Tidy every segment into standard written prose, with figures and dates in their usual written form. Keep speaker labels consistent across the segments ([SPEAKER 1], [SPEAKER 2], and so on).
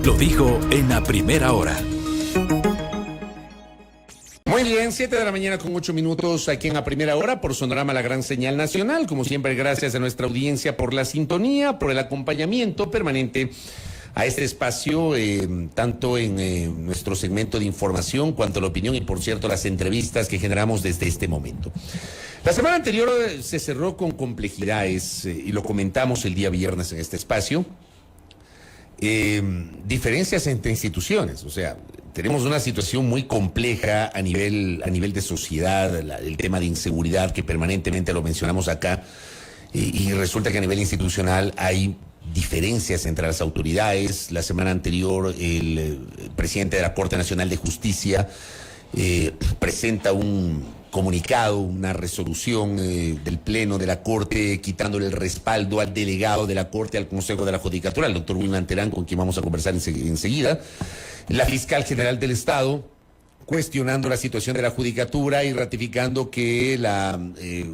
[SPEAKER 1] Lo dijo en la primera hora.
[SPEAKER 2] Muy bien, 7 de la mañana con 8 minutos aquí en la primera hora por Sonorama, la gran señal nacional. Como siempre, gracias a nuestra audiencia por la sintonía, por el acompañamiento permanente a este espacio, tanto en nuestro segmento de información cuanto a la opinión y, por cierto, las entrevistas que generamos desde este momento. La semana anterior se cerró con complejidades y lo comentamos el día viernes en este espacio. Diferencias entre instituciones, o sea, tenemos una situación muy compleja a nivel de sociedad, el tema de inseguridad que permanentemente lo mencionamos acá, y resulta que a nivel institucional hay diferencias entre las autoridades. La semana anterior el presidente de la Corte Nacional de Justicia presenta un comunicado, una resolución del Pleno de la Corte, quitándole el respaldo al delegado de la Corte, al Consejo de la Judicatura, el doctor Wilman Terán, con quien vamos a conversar enseguida. La fiscal general del Estado cuestionando la situación de la Judicatura y ratificando que la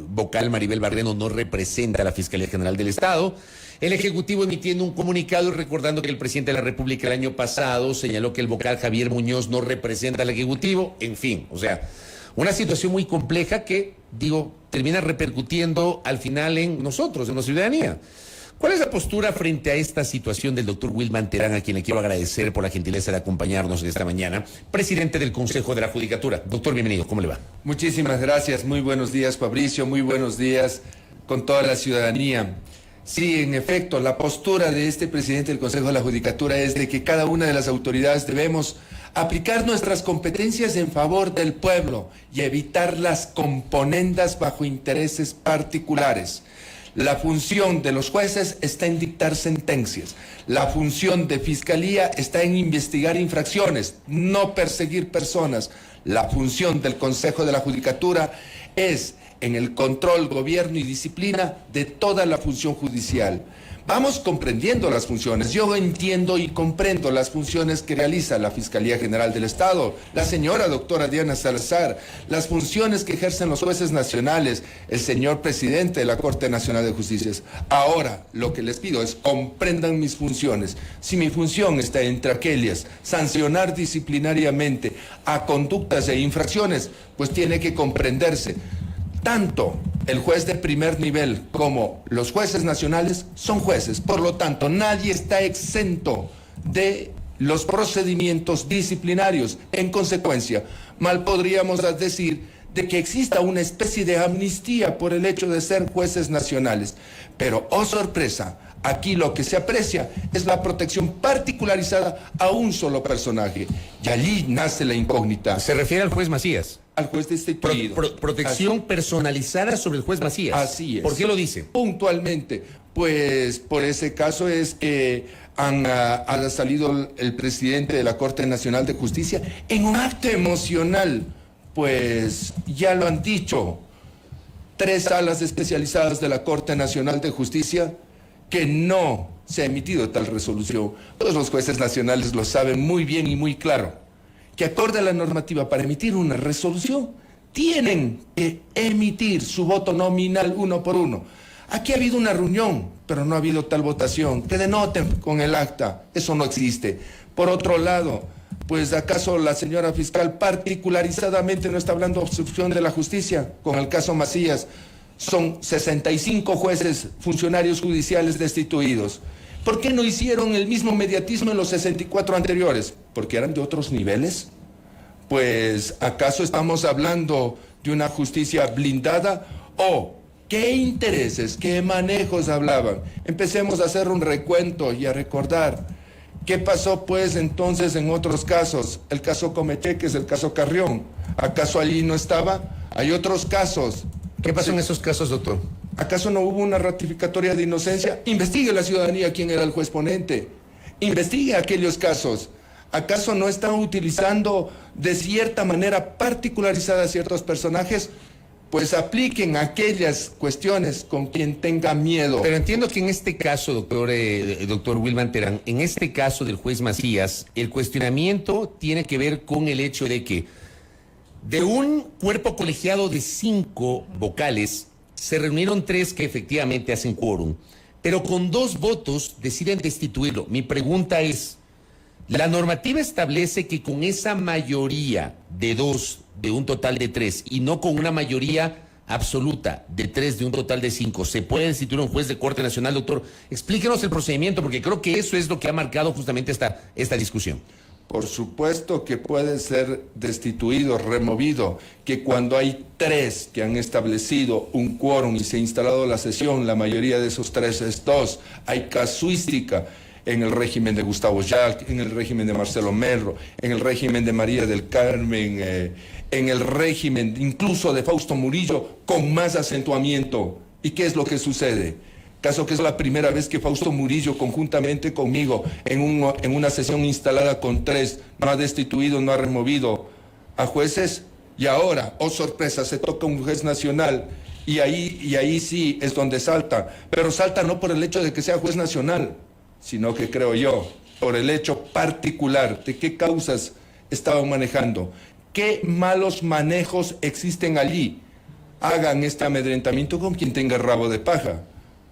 [SPEAKER 2] vocal Maribel Barreno no representa a la Fiscalía General del Estado. El Ejecutivo emitiendo un comunicado y recordando que el presidente de la República el año pasado señaló que el vocal Javier Muñoz no representa al Ejecutivo. En fin, o sea, una situación muy compleja que, termina repercutiendo al final en nosotros, en la ciudadanía. ¿Cuál es la postura frente a esta situación del doctor Wilman Terán, a quien le quiero agradecer por la gentileza de acompañarnos esta mañana, presidente del Consejo de la Judicatura? Doctor, bienvenido, ¿cómo le va?
[SPEAKER 3] Muchísimas gracias, muy buenos días, Fabricio, muy buenos días con toda la ciudadanía. Sí, en efecto, la postura de este presidente del Consejo de la Judicatura es de que cada una de las autoridades debemos aplicar nuestras competencias en favor del pueblo y evitar las componendas bajo intereses particulares. La función de los jueces está en dictar sentencias. La función de fiscalía está en investigar infracciones, no perseguir personas. La función del Consejo de la Judicatura es en el control, gobierno y disciplina de toda la función judicial. Vamos comprendiendo las funciones. Yo entiendo y comprendo las funciones que realiza la Fiscalía General del Estado, la señora doctora Diana Salazar, las funciones que ejercen los jueces nacionales, el señor presidente de la Corte Nacional de Justicia. Ahora, lo que les pido es comprendan mis funciones. Si mi función está entre aquellas, sancionar disciplinariamente a conductas e infracciones, pues tiene que comprenderse. Tanto el juez de primer nivel como los jueces nacionales son jueces, por lo tanto nadie está exento de los procedimientos disciplinarios. En consecuencia, mal podríamos decir de que exista una especie de amnistía por el hecho de ser jueces nacionales. Pero, oh sorpresa, aquí lo que se aprecia es la protección particularizada a un solo personaje. Y allí nace la incógnita.
[SPEAKER 2] ¿Se refiere al juez Macías?
[SPEAKER 3] Al juez destituido.
[SPEAKER 2] Protección personalizada sobre el juez Macías.
[SPEAKER 3] Así es.
[SPEAKER 2] ¿Por qué lo dice?
[SPEAKER 3] Puntualmente, pues por ese caso es que ha salido el presidente de la Corte Nacional de Justicia en un acto emocional. Pues ya lo han dicho, 3 salas especializadas de la Corte Nacional de Justicia que no se ha emitido tal resolución. Todos los jueces nacionales lo saben muy bien y muy claro, que acorde a la normativa para emitir una resolución, tienen que emitir su voto nominal uno por uno. Aquí ha habido una reunión, pero no ha habido tal votación, que denoten con el acta, eso no existe. Por otro lado, pues ¿acaso la señora fiscal particularizadamente no está hablando de obstrucción de la justicia? Con el caso Macías, son 65 jueces, funcionarios judiciales destituidos. ¿Por qué no hicieron el mismo mediatismo en los 64 anteriores? ¿Porque eran de otros niveles? Pues, ¿acaso estamos hablando de una justicia blindada? ¿O qué intereses, qué manejos hablaban? Empecemos a hacer un recuento y a recordar. ¿Qué pasó, pues, entonces en otros casos? El caso Comecheques, el caso Carrión. ¿Acaso allí no estaba? Hay otros casos.
[SPEAKER 2] ¿Qué pasó en esos casos, doctor?
[SPEAKER 3] ¿Acaso no hubo una ratificatoria de inocencia? Investigue la ciudadanía quién era el juez ponente. Investigue aquellos casos. ¿Acaso no están utilizando de cierta manera particularizada a ciertos personajes? Pues apliquen aquellas cuestiones con quien tenga miedo.
[SPEAKER 2] Pero entiendo que en este caso, doctor Wilman Terán, en este caso del juez Macías, el cuestionamiento tiene que ver con el hecho de que de un cuerpo colegiado de 5 vocales, se reunieron 3 que efectivamente hacen quórum, pero con 2 votos deciden destituirlo. Mi pregunta es, La normativa establece que con esa mayoría de 2 de un total de 3 y no con una mayoría absoluta de 3 de un total de 5 se puede destituir un juez de Corte Nacional. Doctor, explíquenos el procedimiento, porque creo que eso es lo que ha marcado justamente esta discusión.
[SPEAKER 3] Por supuesto que puede ser destituido, removido, que cuando hay 3 que han establecido un quórum y se ha instalado la sesión, la mayoría de esos 3 es 2, hay casuística en el régimen de Gustavo Jack, en el régimen de Marcelo Merlo, en el régimen de María del Carmen, en el régimen incluso de Fausto Murillo, con más acentuamiento. ¿Y qué es lo que sucede? Caso que es la primera vez que Fausto Murillo, conjuntamente conmigo, en una sesión instalada con 3, no ha destituido, no ha removido a jueces, y ahora, oh sorpresa, se toca un juez nacional, y ahí sí es donde salta, pero salta no por el hecho de que sea juez nacional, sino que creo yo, por el hecho particular de qué causas estaban manejando, qué malos manejos existen allí. Hagan este amedrentamiento con quien tenga rabo de paja.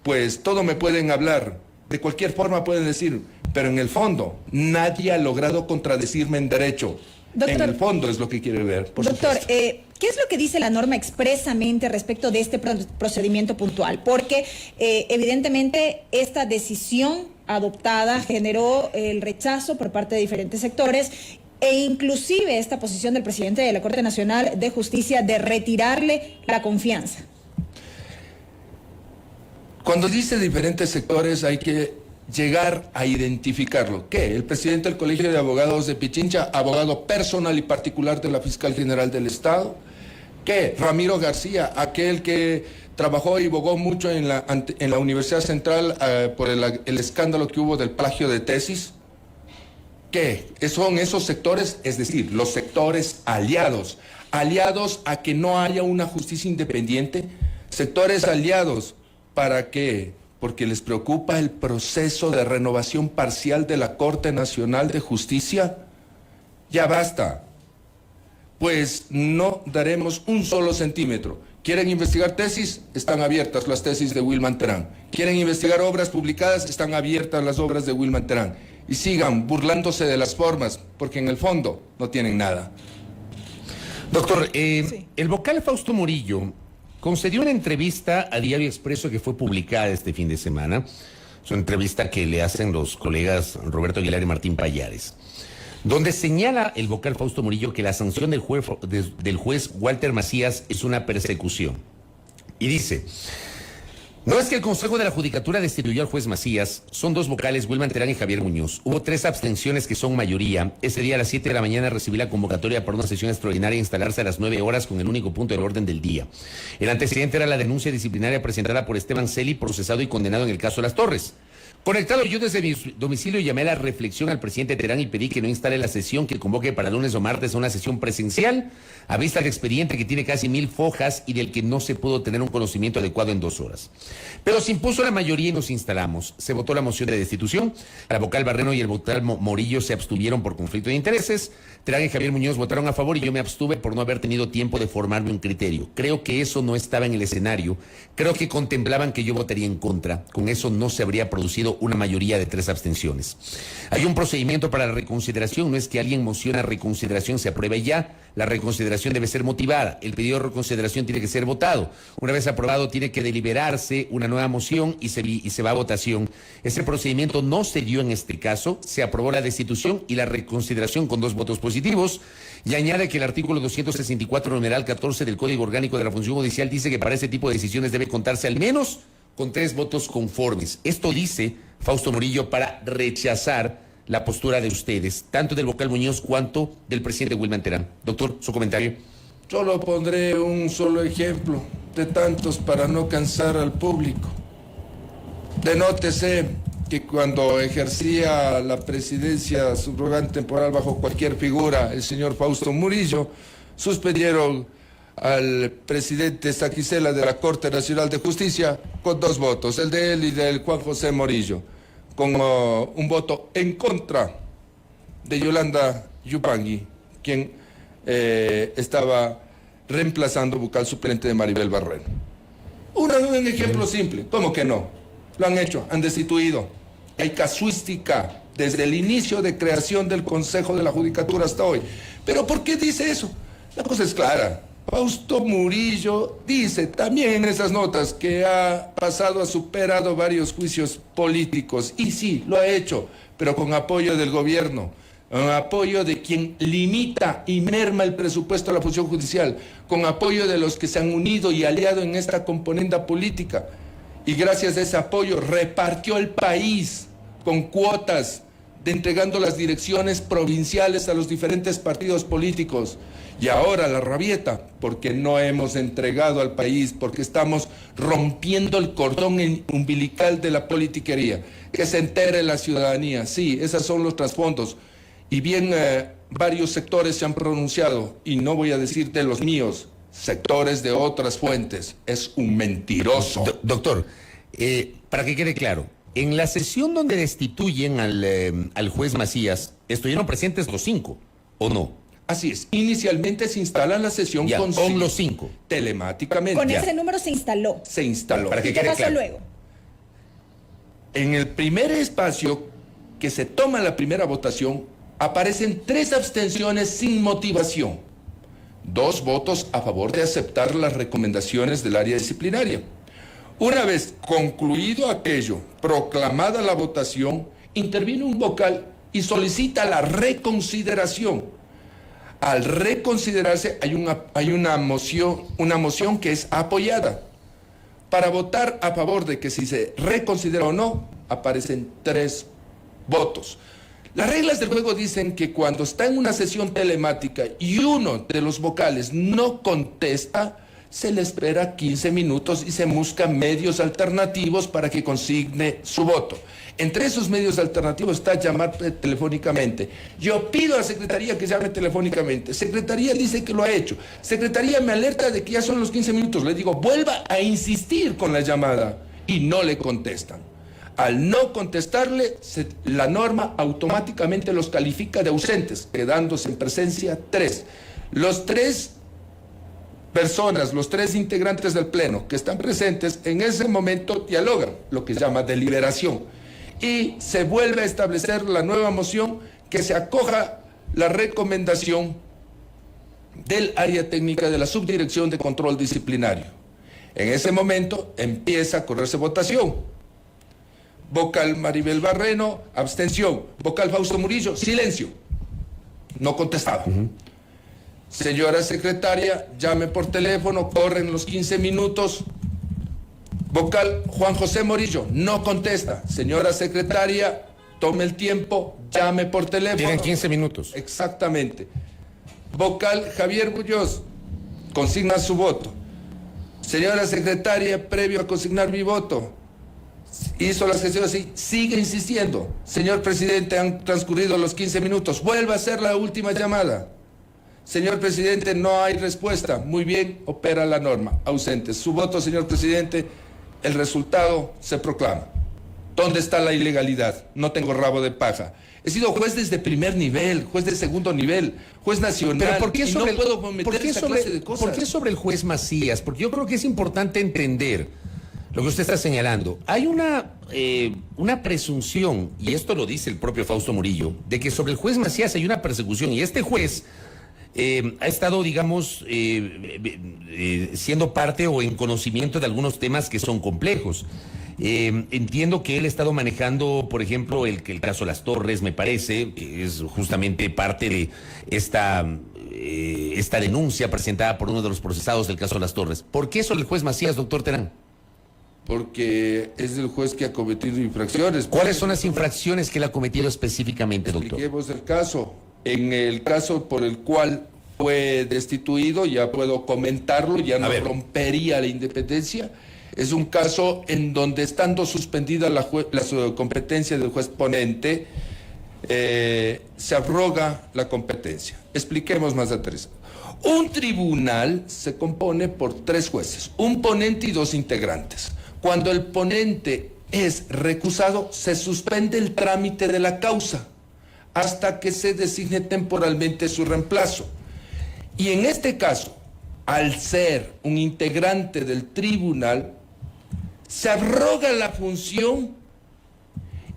[SPEAKER 3] Pues todo me pueden hablar, de cualquier forma pueden decir, pero en el fondo nadie ha logrado contradecirme en derecho. Doctor, en el fondo es lo que quiere ver.
[SPEAKER 4] Doctor, ¿qué es lo que dice la norma expresamente respecto de este procedimiento puntual? Porque evidentemente esta decisión adoptada generó el rechazo por parte de diferentes sectores e inclusive esta posición del presidente de la Corte Nacional de Justicia de retirarle la confianza.
[SPEAKER 3] Cuando dice diferentes sectores hay que llegar a identificarlo. ¿Qué? El presidente del Colegio de Abogados de Pichincha, abogado personal y particular de la Fiscal General del Estado. ¿Qué? Ramiro García, aquel que trabajó y abogó mucho en la Universidad Central por el escándalo que hubo del plagio de tesis. ¿Qué? Son esos sectores, es decir, los sectores aliados a que no haya una justicia independiente, sectores aliados. ¿Para qué? Porque les preocupa el proceso de renovación parcial de la Corte Nacional de Justicia. Ya basta. Pues no daremos un solo centímetro. ¿Quieren investigar tesis? Están abiertas las tesis de Wilman Terán. ¿Quieren investigar obras publicadas? Están abiertas las obras de Wilman Terán. Y sigan burlándose de las formas, porque en el fondo no tienen nada.
[SPEAKER 2] Doctor, el vocal Fausto Murillo concedió una entrevista a Diario Expreso que fue publicada este fin de semana. Es una entrevista que le hacen los colegas Roberto Aguilar y Martín Pallares, donde señala el vocal Fausto Murillo que la sanción del juez Walter Macías es una persecución. Y dice: no es que el Consejo de la Judicatura destituyó al juez Macías, son 2 vocales, Wilman Terán y Javier Muñoz. Hubo 3 abstenciones que son mayoría. Ese día a las 7 de la mañana recibí la convocatoria para una sesión extraordinaria e instalarse a las 9 horas con el único punto del orden del día. El antecedente era la denuncia disciplinaria presentada por Esteban Celi, procesado y condenado en el caso de Las Torres. Conectado yo desde mi domicilio llamé a la reflexión al presidente Terán y pedí que no instale la sesión, que convoque para lunes o martes a una sesión presencial, a vista del expediente que tiene casi 1000 fojas y del que no se pudo tener un conocimiento adecuado en 2 horas. Pero se impuso la mayoría y nos instalamos. Se votó la moción de destitución. La vocal Barreno y el vocal Morillo se abstuvieron por conflicto de intereses. Terán y Javier Muñoz votaron a favor y yo me abstuve por no haber tenido tiempo de formarme un criterio. Creo que eso no estaba en el escenario. Creo que contemplaban que yo votaría en contra. Con eso no se habría producido una mayoría de 3 abstenciones. Hay un procedimiento para la reconsideración. No es que alguien mociona reconsideración, se apruebe ya. La reconsideración debe ser motivada. El pedido de reconsideración tiene que ser votado. Una vez aprobado, tiene que deliberarse una nueva moción y se va a votación. Ese procedimiento no se dio en este caso. Se aprobó la destitución y la reconsideración con 2 votos positivos. Y añade que el artículo 264, numeral 14 del Código Orgánico de la Función Judicial dice que para ese tipo de decisiones debe contarse al menos con 3 votos conformes. Esto dice Fausto Murillo para rechazar la postura de ustedes, tanto del vocal Muñoz cuanto del presidente Wilman Terán. Doctor, su comentario.
[SPEAKER 3] Solo pondré un solo ejemplo de tantos para no cansar al público. Denótese que cuando ejercía la presidencia subrogante temporal bajo cualquier figura, el señor Fausto Murillo, suspendieron al presidente Saquicela de la Corte Nacional de Justicia con 2 votos, el de él y del Juan José Morillo, con un voto en contra de Yolanda Yupangui, quien estaba reemplazando vocal suplente de Maribel Barreno. Un ejemplo simple, ¿cómo que no? Lo han hecho, han destituido. Hay casuística desde el inicio de creación del Consejo de la Judicatura hasta hoy. ¿Pero por qué dice eso? La cosa es clara. Fausto Murillo dice también en esas notas que ha superado varios juicios políticos. Y sí, lo ha hecho, pero con apoyo del gobierno, con apoyo de quien limita y merma el presupuesto de la función judicial, con apoyo de los que se han unido y aliado en esta componenda política. Y gracias a ese apoyo repartió el país con cuotas, entregando las direcciones provinciales a los diferentes partidos políticos. Y ahora la rabieta, porque no hemos entregado al país, porque estamos rompiendo el cordón umbilical de la politiquería. Que se entere la ciudadanía. Sí, esos son los trasfondos. Y bien, varios sectores se han pronunciado, y no voy a decir de los míos, sectores de otras fuentes. Es un mentiroso.
[SPEAKER 2] Doctor, para que quede claro, en la sesión donde destituyen al juez Macías, ¿estuvieron presentes los 5 o no?
[SPEAKER 3] Así es. Inicialmente se instala la sesión
[SPEAKER 2] ya,
[SPEAKER 3] con
[SPEAKER 2] los 5.
[SPEAKER 3] Telemáticamente.
[SPEAKER 4] Con ese número se instaló.
[SPEAKER 3] Se instaló.
[SPEAKER 2] Para que
[SPEAKER 4] ¿Y qué
[SPEAKER 2] quede
[SPEAKER 4] pasó
[SPEAKER 2] claro.
[SPEAKER 4] luego?
[SPEAKER 3] En el primer espacio que se toma la primera votación, aparecen 3 abstenciones sin motivación. 2 votos a favor de aceptar las recomendaciones del área disciplinaria. Una vez concluido aquello, proclamada la votación, interviene un vocal y solicita la reconsideración. Al reconsiderarse hay una moción que es apoyada. Para votar a favor de que si se reconsidera o no, aparecen 3 votos. Las reglas del juego dicen que cuando está en una sesión telemática y uno de los vocales no contesta, se le espera 15 minutos y se buscan medios alternativos para que consigne su voto. Entre esos medios alternativos está llamar telefónicamente. Yo pido a Secretaría que llame telefónicamente. Secretaría dice que lo ha hecho. Secretaría me alerta de que ya son los 15 minutos. Le digo, vuelva a insistir con la llamada. Y no le contestan. Al no contestarle, la norma automáticamente los califica de ausentes, quedándose en presencia 3. Los 3 personas, los 3 integrantes del Pleno que están presentes, en ese momento dialogan, lo que se llama deliberación. Y se vuelve a establecer la nueva moción que se acoja la recomendación del área técnica de la Subdirección de Control Disciplinario. En ese momento empieza a correrse votación. Vocal Maribel Barreno, abstención. Vocal Fausto Murillo, silencio. No contestaba. Señora secretaria, llame por teléfono, corren los 15 minutos. Vocal Juan José Morillo, no contesta. Señora secretaria, tome el tiempo, llame por teléfono.
[SPEAKER 2] Tienen 15 minutos.
[SPEAKER 3] Exactamente. Vocal Javier Muñoz, consigna su voto. Señora secretaria, previo a consignar mi voto, hizo las gestiones así, sigue insistiendo. Señor presidente, han transcurrido los 15 minutos, vuelva a hacer la última llamada. Señor presidente, no hay respuesta. Muy bien, opera la norma. Ausentes. Su voto, señor presidente, el resultado se proclama. ¿Dónde está la ilegalidad? No tengo rabo de paja. He sido juez desde primer nivel, juez de segundo nivel, juez nacional.
[SPEAKER 2] Pero ¿por qué sobre,
[SPEAKER 3] no puedo cometer esta clase de cosas?
[SPEAKER 2] ¿Por qué sobre el juez Macías? Porque yo creo que es importante entender lo que usted está señalando. Hay una presunción, y esto lo dice el propio Fausto Murillo, de que sobre el juez Macías hay una persecución, y este juez ha estado, digamos, siendo parte o en conocimiento de algunos temas que son complejos. Entiendo que él ha estado manejando, por ejemplo, el caso Las Torres, me parece, que es justamente parte de esta denuncia presentada por uno de los procesados del caso Las Torres. ¿Por qué sobre el juez Macías, doctor Terán?
[SPEAKER 3] Porque es el juez que ha cometido infracciones.
[SPEAKER 2] ¿Cuáles son las infracciones que él ha cometido específicamente, doctor?
[SPEAKER 3] Expliquemos el caso. En el caso por el cual fue destituido, ya puedo comentarlo, ya no rompería la independencia. Es un caso en donde, estando suspendida la competencia del juez ponente, se abroga la competencia. Expliquemos más atrás. Un tribunal se compone por 3 jueces, un ponente y 2 integrantes. Cuando el ponente es recusado, se suspende el trámite de la causa hasta que se designe temporalmente su reemplazo. Y en este caso, al ser un integrante del tribunal, se abroga la función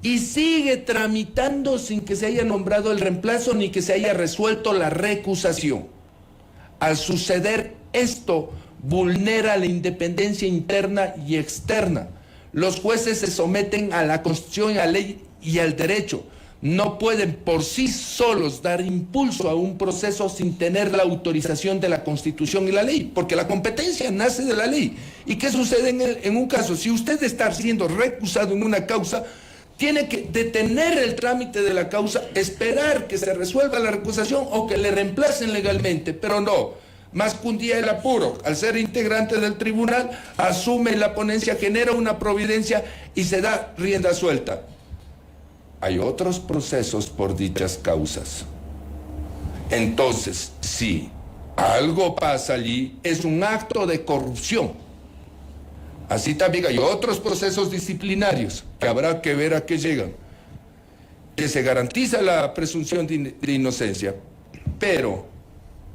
[SPEAKER 3] y sigue tramitando sin que se haya nombrado el reemplazo ni que se haya resuelto la recusación. Al suceder esto, vulnera la independencia interna y externa. Los jueces se someten a la Constitución, a la ley y al derecho. No pueden por sí solos dar impulso a un proceso sin tener la autorización de la Constitución y la ley, porque la competencia nace de la ley. ¿Y qué sucede en un caso? Si usted está siendo recusado en una causa, tiene que detener el trámite de la causa, esperar que se resuelva la recusación o que le reemplacen legalmente, pero no. Más que un día el apuro, al ser integrante del tribunal, asume la ponencia, genera una providencia y se da rienda suelta. Hay otros procesos por dichas causas. Entonces, si algo pasa allí, es un acto de corrupción. Así también hay otros procesos disciplinarios que habrá que ver a qué llegan, que se garantiza la presunción de inocencia, pero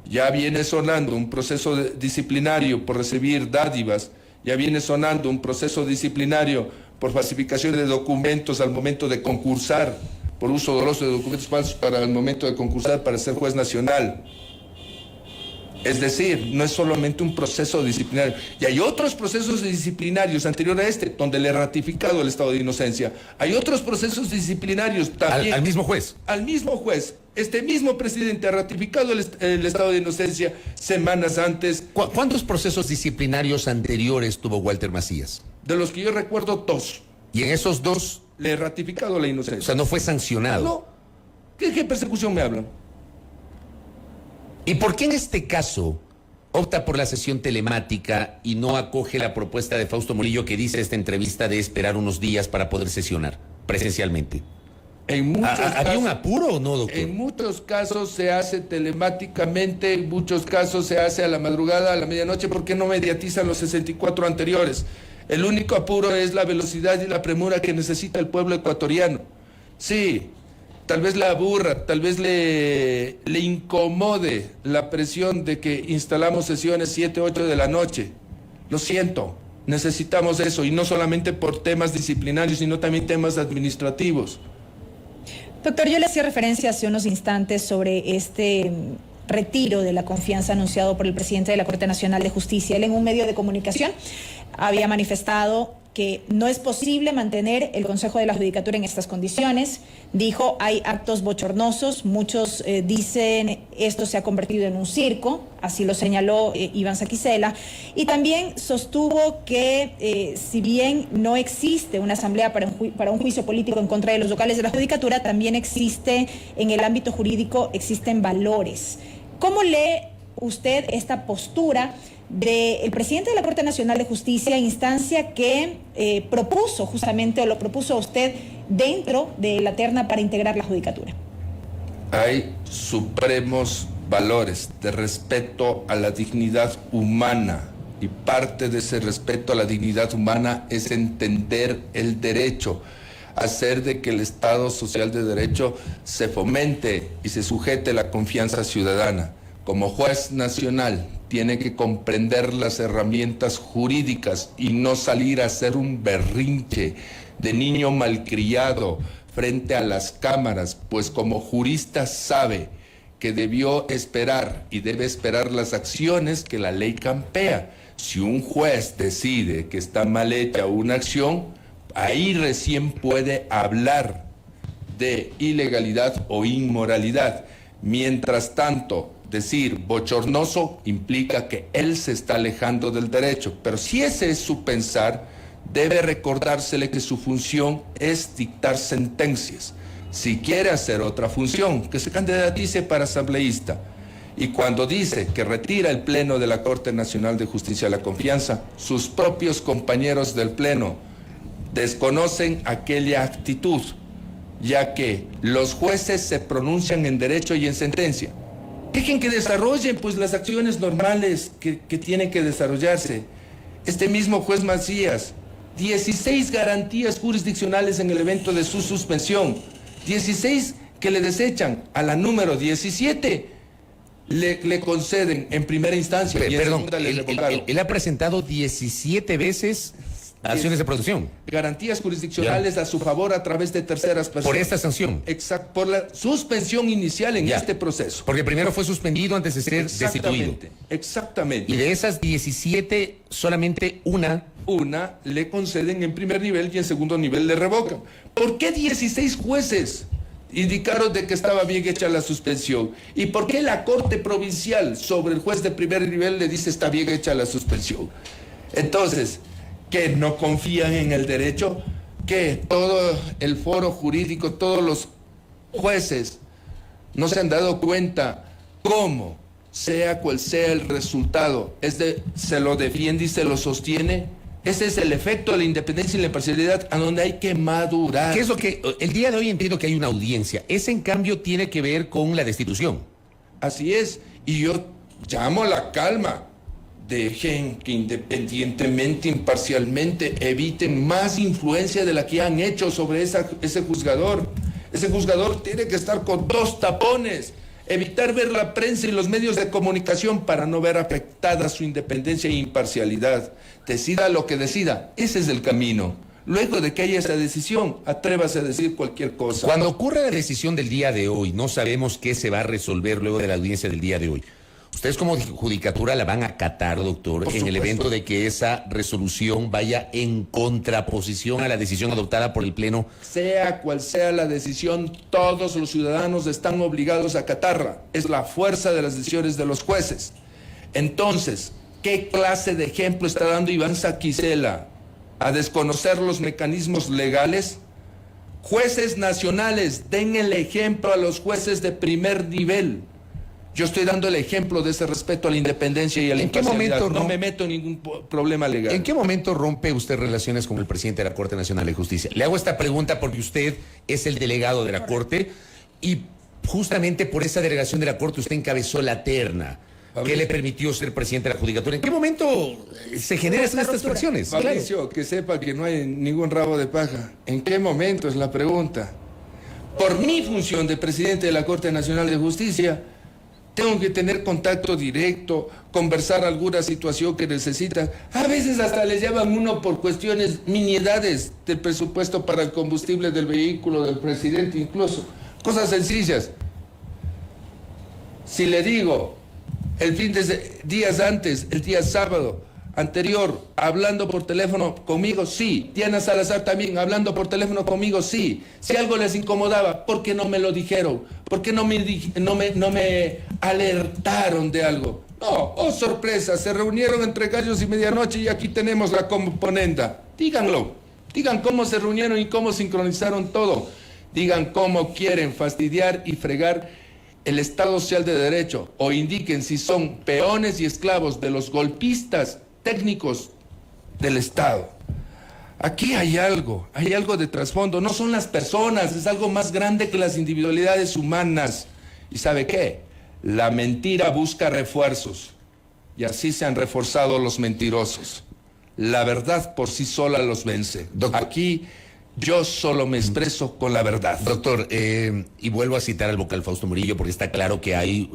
[SPEAKER 3] ya viene sonando un proceso disciplinario por recibir dádivas, ya viene sonando un proceso disciplinario por falsificación de documentos al momento de concursar, por uso doloso de documentos falsos para el momento de concursar para ser juez nacional. Es decir, no es solamente un proceso disciplinario. Y hay otros procesos disciplinarios anterior a este, donde le he ratificado el estado de inocencia. Hay otros procesos disciplinarios también.
[SPEAKER 2] ¿Al mismo juez?
[SPEAKER 3] Al mismo juez. Este mismo presidente ha ratificado el estado de inocencia semanas antes.
[SPEAKER 2] ¿Cuántos procesos disciplinarios anteriores tuvo Walter Macías?
[SPEAKER 3] De los que yo recuerdo, 2.
[SPEAKER 2] ¿Y en esos 2?
[SPEAKER 3] Le he ratificado la inocencia.
[SPEAKER 2] O sea, no fue sancionado.
[SPEAKER 3] No. ¿Qué persecución me hablan?
[SPEAKER 2] ¿Y por qué en este caso opta por la sesión telemática y no acoge la propuesta de Fausto Murillo que dice esta entrevista de esperar unos días para poder sesionar presencialmente? ¿Había un apuro o no, doctor?
[SPEAKER 3] En muchos casos se hace telemáticamente, en muchos casos se hace a la madrugada, a la medianoche, porque no mediatizan los 64 anteriores. El único apuro es la velocidad y la premura que necesita el pueblo ecuatoriano. Sí, tal vez la aburra, tal vez le incomode la presión de que instalamos sesiones 7, 8 de la noche. Lo siento, necesitamos eso, y no solamente por temas disciplinarios, sino también temas administrativos.
[SPEAKER 4] Doctor, yo le hacía referencia hace unos instantes sobre este retiro de la confianza anunciado por el presidente de la Corte Nacional de Justicia. Él en un medio de comunicación había manifestado que no es posible mantener el Consejo de la Judicatura en estas condiciones. Dijo, hay actos bochornosos, muchos dicen esto se ha convertido en un circo, así lo señaló Iván Saquicela, y también sostuvo que si bien no existe una asamblea para un juicio político en contra de los vocales de la Judicatura, también existe en el ámbito jurídico, existen valores. ¿Cómo lee usted esta postura del presidente de la Corte Nacional de Justicia, instancia que propuso justamente, o lo propuso a usted dentro de la terna para integrar la Judicatura?
[SPEAKER 3] Hay supremos valores de respeto a la dignidad humana, y parte de ese respeto a la dignidad humana es entender el derecho, hacer de que el Estado social de derecho se fomente y se sujete a la confianza ciudadana. Como juez nacional, tiene que comprender las herramientas jurídicas y no salir a hacer un berrinche de niño malcriado frente a las cámaras, pues como jurista sabe que debió esperar y debe esperar las acciones que la ley campea. Si un juez decide que está mal hecha una acción, ahí recién puede hablar de ilegalidad o inmoralidad. Mientras tanto, decir bochornoso implica que él se está alejando del derecho, pero si ese es su pensar, debe recordársele que su función es dictar sentencias. Si quiere hacer otra función, que se candidatice para asambleísta. Y cuando dice que retira el Pleno de la Corte Nacional de Justicia de la Confianza, sus propios compañeros del Pleno desconocen aquella actitud, ya que los jueces se pronuncian en derecho y en sentencia. Dejen que desarrollen pues las acciones normales que tienen que desarrollarse. Este mismo juez Macías, 16 garantías jurisdiccionales en el evento de su suspensión, 16 que le desechan, a la número 17 le conceden en primera instancia.
[SPEAKER 2] Perdón, él ha presentado 17 veces Acciones de protección.
[SPEAKER 3] Garantías jurisdiccionales a su favor a través de terceras personas.
[SPEAKER 2] Por esta sanción.
[SPEAKER 3] Exacto, por la suspensión inicial en este proceso.
[SPEAKER 2] Porque primero fue suspendido antes de ser destituido.
[SPEAKER 3] Exactamente.
[SPEAKER 2] Y de esas 17, solamente una
[SPEAKER 3] le conceden en primer nivel y en segundo nivel le revocan. ¿Por qué 16 jueces indicaron de que estaba bien hecha la suspensión? ¿Y por qué la Corte Provincial sobre el juez de primer nivel le dice está bien hecha la suspensión? Entonces, ¿que no confían en el derecho? ¿Que todo el foro jurídico, todos los jueces no se han dado cuenta cómo, sea cual sea el resultado, se lo defiende y se lo sostiene? Ese es el efecto de la independencia y la imparcialidad, a donde hay que madurar.
[SPEAKER 2] ¿Qué es lo que el día de hoy entiendo que hay una audiencia? Ese, en cambio, tiene que ver con la destitución.
[SPEAKER 3] Así es, y yo llamo a la calma. Dejen que independientemente, imparcialmente, eviten más influencia de la que han hecho sobre ese juzgador. Ese juzgador tiene que estar con 2 tapones. Evitar ver la prensa y los medios de comunicación para no ver afectada su independencia e imparcialidad. Decida lo que decida, ese es el camino. Luego de que haya esa decisión, atrévase a decir cualquier cosa.
[SPEAKER 2] Cuando ocurre la decisión del día de hoy, no sabemos qué se va a resolver luego de la audiencia del día de hoy. ¿Ustedes como judicatura la van a acatar, doctor, en el evento de que esa resolución vaya en contraposición a la decisión adoptada por el Pleno?
[SPEAKER 3] Sea cual sea la decisión, todos los ciudadanos están obligados a acatarla. Es la fuerza de las decisiones de los jueces. Entonces, ¿qué clase de ejemplo está dando Iván Saquicela? ¿A desconocer los mecanismos legales? Jueces nacionales, den el ejemplo a los jueces de primer nivel. Yo estoy dando el ejemplo de ese respeto a la independencia y a la imparcialidad. No me meto en ningún problema legal.
[SPEAKER 2] ¿En qué momento rompe usted relaciones con el presidente de la Corte Nacional de Justicia? Le hago esta pregunta porque usted es el delegado de la Corte y justamente por esa delegación de la Corte usted encabezó la terna que le permitió ser presidente de la Judicatura. ¿En qué momento se generan estas fracciones?
[SPEAKER 3] Fabricio, claro. Que sepa que no hay ningún rabo de paja. ¿En qué momento es la pregunta? Por mi función de presidente de la Corte Nacional de Justicia, tengo que tener contacto directo, conversar alguna situación que necesitan. A veces hasta les llaman uno por cuestiones, miniedades del presupuesto para el combustible del vehículo del presidente incluso. Cosas sencillas. Si le digo, días antes, el día sábado anterior, hablando por teléfono conmigo, sí. Diana Salazar también, hablando por teléfono conmigo, sí. Si algo les incomodaba, ¿por qué no me lo dijeron? ¿Por qué no me alertaron de algo? No, oh sorpresa, se reunieron entre gallos y medianoche y aquí tenemos la componenda. Díganlo, digan cómo se reunieron y cómo sincronizaron todo. Digan cómo quieren fastidiar y fregar el Estado Social de Derecho, o indiquen si son peones y esclavos de los golpistas técnicos del Estado. Aquí hay algo de trasfondo. No son las personas, es algo más grande que las individualidades humanas. ¿Y sabe qué? La mentira busca refuerzos, y así se han reforzado los mentirosos. La verdad por sí sola los vence. Aquí yo solo me expreso con la verdad.
[SPEAKER 2] Doctor, y vuelvo a citar al vocal Fausto Murillo porque está claro que hay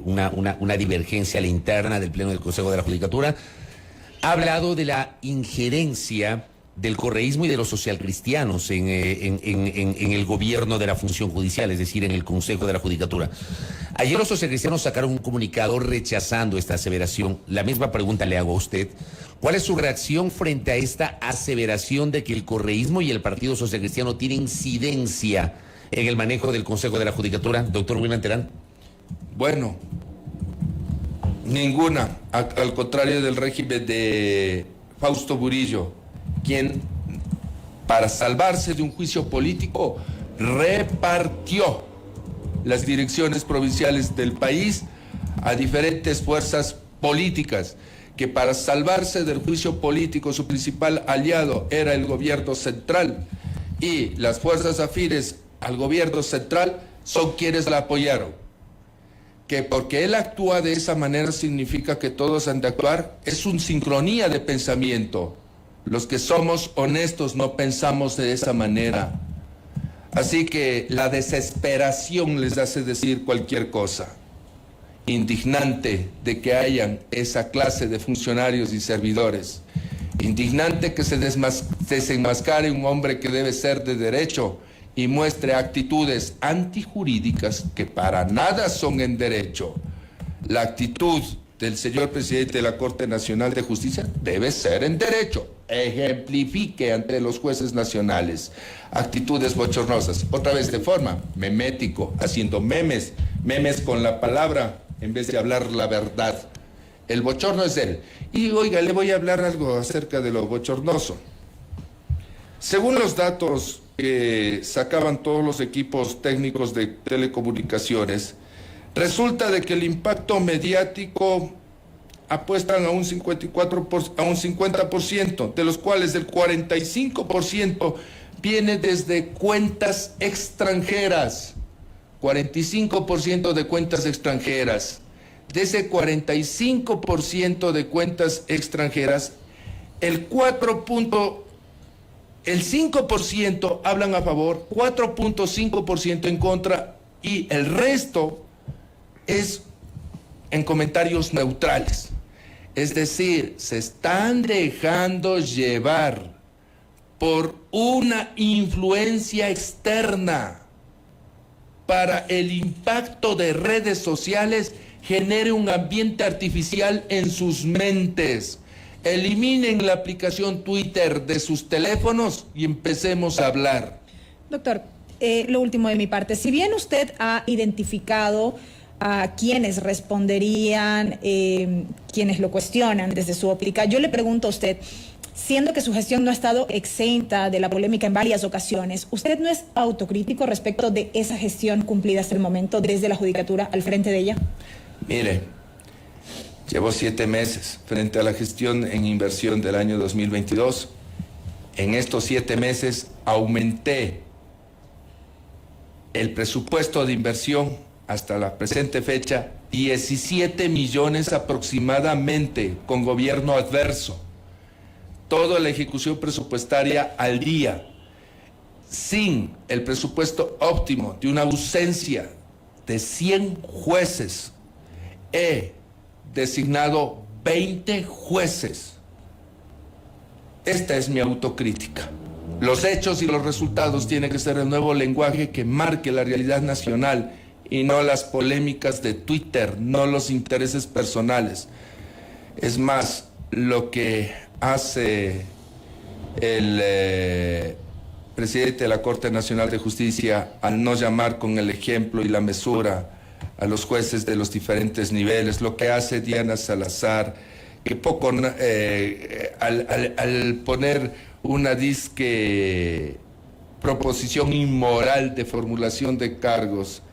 [SPEAKER 2] una divergencia a la interna del Pleno del Consejo de la Judicatura. Ha hablado de la injerencia del correísmo y de los socialcristianos en el gobierno de la función judicial, es decir, en el Consejo de la Judicatura. Ayer los socialcristianos sacaron un comunicado rechazando esta aseveración. La misma pregunta le hago a usted. ¿Cuál es su reacción frente a esta aseveración de que el correísmo y el Partido Socialcristiano tienen incidencia en el manejo del Consejo de la Judicatura? Doctor Wilman Terán.
[SPEAKER 3] Bueno, ninguna, al contrario del régimen de Fausto Murillo, quien, para salvarse de un juicio político, repartió las direcciones provinciales del país a diferentes fuerzas políticas, que para salvarse del juicio político su principal aliado era el gobierno central, y las fuerzas afines al gobierno central son quienes la apoyaron. Que porque él actúa de esa manera significa que todos han de actuar, es una sincronía de pensamiento. Los que somos honestos no pensamos de esa manera. Así que la desesperación les hace decir cualquier cosa. Indignante de que hayan esa clase de funcionarios y servidores Indignante que se desenmascare un hombre que debe ser de derecho y muestre actitudes antijurídicas que para nada son en derecho. La actitud del señor presidente de la Corte Nacional de Justicia debe ser en derecho. Ejemplifique ante los jueces nacionales actitudes bochornosas, otra vez de forma memético, haciendo memes con la palabra en vez de hablar la verdad. El bochorno es él. Y oiga, le voy a hablar algo acerca de lo bochornoso. Según los datos que sacaban todos los equipos técnicos de telecomunicaciones, resulta de que el impacto mediático apuestan a un 50%, de los cuales el 45% viene desde cuentas extranjeras. 45% de cuentas extranjeras. De ese 45% de cuentas extranjeras, el 5% hablan a favor, 4.5% en contra y el resto es en comentarios neutrales. Es decir, se están dejando llevar por una influencia externa para el impacto de redes sociales genere un ambiente artificial en sus mentes. Eliminen la aplicación Twitter de sus teléfonos y empecemos a hablar.
[SPEAKER 4] Doctor, lo último de mi parte. Si bien usted ha identificado a quienes responderían, quienes lo cuestionan desde su óptica, yo le pregunto a usted, siendo que su gestión no ha estado exenta de la polémica en varias ocasiones, ¿usted no es autocrítico respecto de esa gestión cumplida hasta el momento desde la Judicatura al frente de ella?
[SPEAKER 3] Mire, llevo 7 meses frente a la gestión en inversión del año 2022. En estos 7 meses aumenté el presupuesto de inversión hasta la presente fecha 17 millones aproximadamente con gobierno adverso. Toda la ejecución presupuestaria al día, sin el presupuesto óptimo de una ausencia de 100 jueces. He designado 20 jueces. Esta es mi autocrítica. Los hechos y los resultados tienen que ser el nuevo lenguaje que marque la realidad nacional y no las polémicas de Twitter, no los intereses personales. Es más, lo que hace el presidente de la Corte Nacional de Justicia al no llamar con el ejemplo y la mesura a los jueces de los diferentes niveles, lo que hace Diana Salazar, que poco al poner una disque proposición inmoral de formulación de cargos,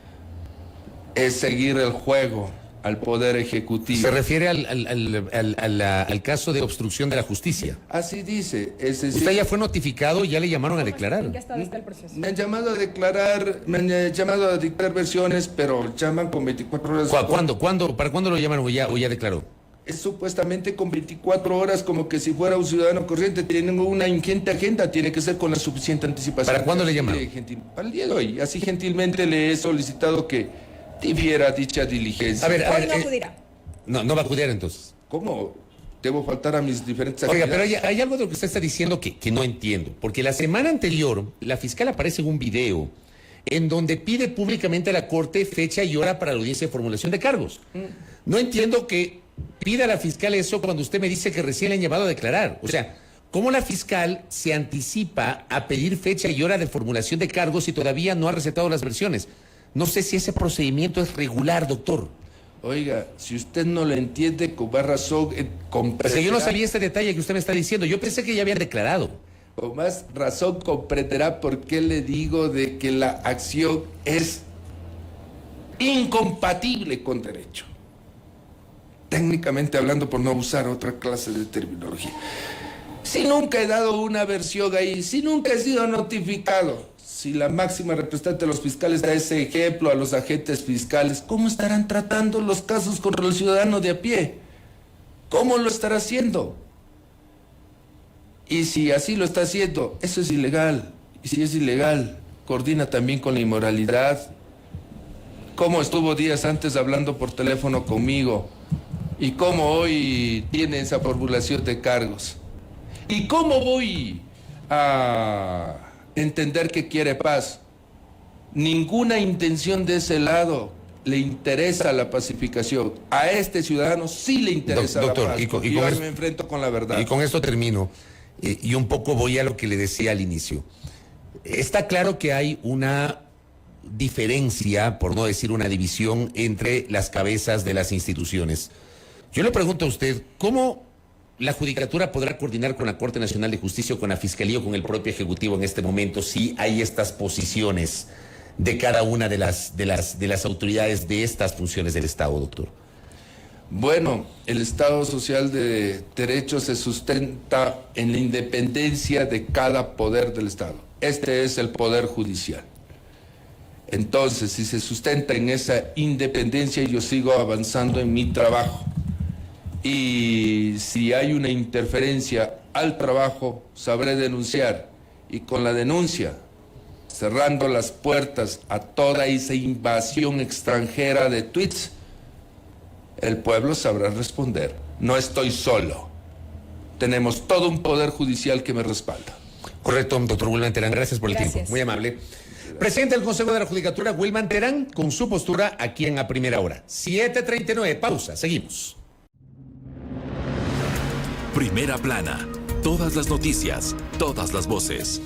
[SPEAKER 3] es seguir el juego al Poder Ejecutivo.
[SPEAKER 2] Se refiere al caso de obstrucción de la justicia.
[SPEAKER 3] Así dice. Es decir,
[SPEAKER 2] usted ya fue notificado y ya le llamaron a declarar.
[SPEAKER 4] ¿En qué estado está el proceso?
[SPEAKER 3] Me han llamado a declarar, me han llamado a dictar versiones, pero llaman con 24 horas.
[SPEAKER 2] ¿Para cuándo lo llamaron o ya declaró?
[SPEAKER 3] Es supuestamente con 24 horas, como que si fuera un ciudadano corriente. Tienen una ingente agenda, tiene que ser con la suficiente anticipación.
[SPEAKER 2] ¿Para cuándo le llamaron?
[SPEAKER 3] Para el día de hoy. Así gentilmente le he solicitado que difiera dicha diligencia.
[SPEAKER 2] A ver,
[SPEAKER 4] Hoy no acudirá.
[SPEAKER 2] No va a acudir entonces.
[SPEAKER 3] ¿Cómo? ¿Debo faltar a mis diferentes
[SPEAKER 2] Oiga,
[SPEAKER 3] actividades?
[SPEAKER 2] pero hay algo de lo que usted está diciendo que no entiendo. Porque la semana anterior, la fiscal aparece en un video en donde pide públicamente a la Corte fecha y hora para la audiencia de formulación de cargos. No entiendo que pida a la fiscal eso cuando usted me dice que recién le han llevado a declarar. O sea, ¿cómo la fiscal se anticipa a pedir fecha y hora de formulación de cargos y todavía no ha recetado las versiones? No sé si ese procedimiento es regular, doctor.
[SPEAKER 3] Oiga, si usted no lo entiende, con más razón
[SPEAKER 2] Porque yo no sabía este detalle que usted me está diciendo. Yo pensé que ya habían declarado.
[SPEAKER 3] Con más razón comprenderá por qué le digo de que la acción es incompatible con derecho. Técnicamente hablando, por no usar otra clase de terminología. Si nunca he dado una versión ahí, si nunca he sido notificado, si la máxima representante de los fiscales da ese ejemplo a los agentes fiscales, ¿cómo estarán tratando los casos contra el ciudadano de a pie? ¿Cómo lo estará haciendo? Y si así lo está haciendo, eso es ilegal. Y si es ilegal, coordina también con la inmoralidad. ¿Cómo estuvo días antes hablando por teléfono conmigo? ¿Y cómo hoy tiene esa formulación de cargos? ¿Y cómo voy a entender que quiere paz? Ninguna intención de ese lado le interesa la pacificación. A este ciudadano sí le interesa
[SPEAKER 2] Doctor,
[SPEAKER 3] la paz.
[SPEAKER 2] y
[SPEAKER 3] Yo
[SPEAKER 2] con
[SPEAKER 3] me enfrento con la verdad.
[SPEAKER 2] Y con esto termino. Y un poco voy a lo que le decía al inicio. Está claro que hay una diferencia, por no decir una división, entre las cabezas de las instituciones. Yo le pregunto a usted, ¿cómo la Judicatura podrá coordinar con la Corte Nacional de Justicia o con la Fiscalía o con el propio Ejecutivo en este momento si hay estas posiciones de cada una de las autoridades de estas funciones del Estado, doctor?
[SPEAKER 3] Bueno, el Estado Social de Derecho se sustenta en la independencia de cada poder del Estado. Este es el Poder Judicial. Entonces, si se sustenta en esa independencia, yo sigo avanzando en mi trabajo. Y si hay una interferencia al trabajo, sabré denunciar. Y con la denuncia, cerrando las puertas a toda esa invasión extranjera de tweets, el pueblo sabrá responder. No estoy solo. Tenemos todo un poder judicial que me respalda.
[SPEAKER 2] Correcto, doctor Wilman Terán, gracias por el tiempo. Muy amable. Presidente del Consejo de la Judicatura, Wilman Terán, con su postura aquí en A Primera Hora. 7:39, pausa, seguimos.
[SPEAKER 1] Primera plana. Todas las noticias, todas las voces.